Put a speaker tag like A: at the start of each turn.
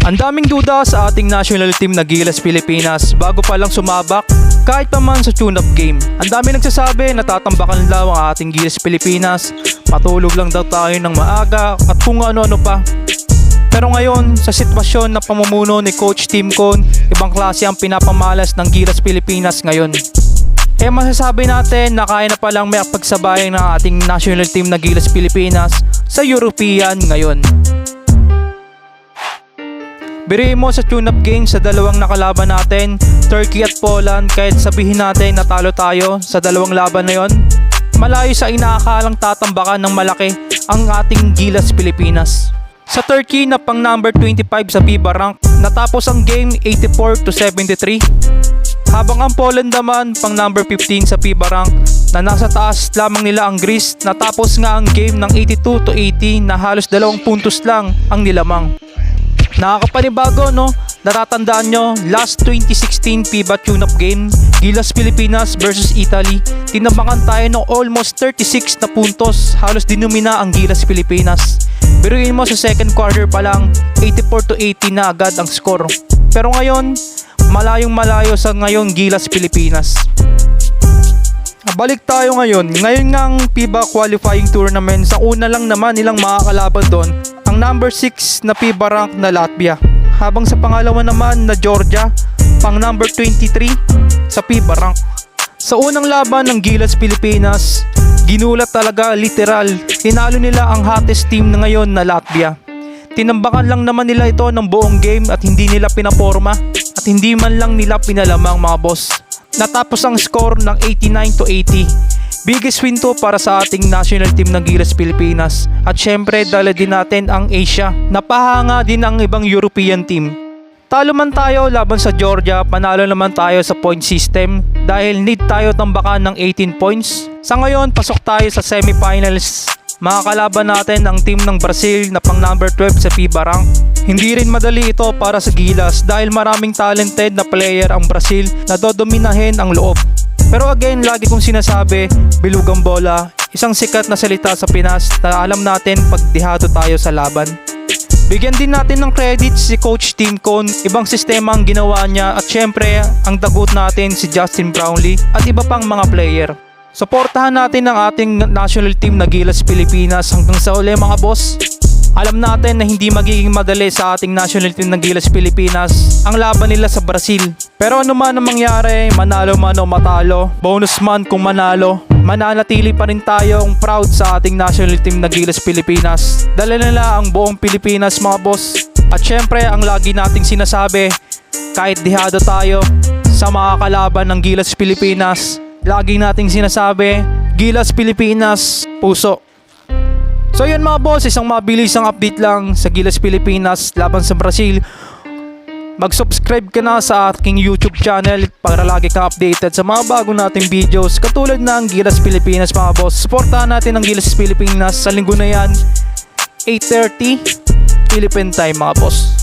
A: Ang daming duda sa ating national team na Gilas Pilipinas bago pa lang sumabak kahit pa man sa tune-up game. Ang dami nagsasabi na tatambakan lang ang ating Gilas Pilipinas, matulog lang daw tayo ng maaga at kung ano-ano pa. Pero ngayon, sa sitwasyon na pamumuno ni Coach Tim Cone, ibang klase ang pinapamalas ng Gilas Pilipinas ngayon. Kaya masasabi natin na kaya na palang may pagsabayan ng ating national team na Gilas Pilipinas sa European ngayon. Biriin mo sa tune-up game sa dalawang nakalaban natin, Turkey at Poland, kahit sabihin natin na talo tayo sa dalawang laban na yon, malayo sa inaakalang tatambakan ng malaki ang ating Gilas Pilipinas. Sa Turkey na pang number 25 sa FIBA rank, natapos ang game 84-73. Habang ang Poland naman pang number 15 sa FIBA rank na nasa taas lamang nila ang Greece, natapos nga ang game ng 82-80 na halos 2 puntos lang ang nilamang. Nakakapanibago no? Natatandaan nyo, last 2016 FIBA tune-up game, Gilas Pilipinas versus Italy, tinambakan tayo ng almost 36 na puntos, halos dinumina ang Gilas Pilipinas. Biruin mo sa second quarter pa lang, 84-80 na agad ang score. Pero ngayon, malayong malayo sa ngayon Gilas Pilipinas. Balik tayo ngayon ngang FIBA qualifying tournament, sa una lang naman nilang makakalaban doon ang number 6 na FIBA rank na Latvia, habang sa pangalawa naman na Georgia, pang number 23 sa FIBA rank. Sa unang laban ng Gilas Pilipinas, ginulat talaga, literal, tinalo nila ang hottest team na ngayon na Latvia. Tinambakan lang naman nila ito ng buong game at hindi nila pinaporma at hindi man lang nila pinalamang mga boss. Natapos ang score ng 89-80. Biggest win to para sa ating national team ng Gilas Pilipinas. At syempre dala din natin ang Asia. Napahanga din ang ibang European team. Talo man tayo laban sa Georgia, panalo naman tayo sa point system dahil need tayo tambakan ng 18 points. Sa ngayon, pasok tayo sa semifinals. Makakalaban natin ang team ng Brazil na pang number 12 sa FIBA rank. Hindi rin madali ito para sa Gilas dahil maraming talented na player ang Brazil na dodominahin ang loob. Pero again, lagi kong sinasabi, bilugang bola, isang sikat na salita sa Pinas na alam natin pag dihado tayo sa laban. Bigyan din natin ng credit si Coach Tim Cone, ibang sistema ang ginawa niya at syempre ang dagot natin si Justin Brownlee at iba pang mga player. Suportahan natin ang ating national team na Gilas Pilipinas hanggang sa uli mga boss. Alam natin na hindi magiging madali sa ating national team ng Gilas Pilipinas ang laban nila sa Brazil. Pero ano man ang mangyari, manalo man o matalo, bonus man kung manalo, mananatili pa rin tayong proud sa ating national team na Gilas Pilipinas. Dala nila ang buong Pilipinas mga boss. At syempre ang lagi nating sinasabi, kahit dihado tayo sa mga kalaban ng Gilas Pilipinas, lagi nating sinasabi, Gilas Pilipinas, puso. So yun mga boss, isang mabilisang update lang sa Gilas Pilipinas laban sa Brazil. Mag-subscribe ka na sa aking YouTube channel para lagi kang updated sa mga bago nating videos katulad ng Gilas Pilipinas mga boss. Supportahan natin ang Gilas Pilipinas sa linggo na yan, 8:30 Philippine time mga boss.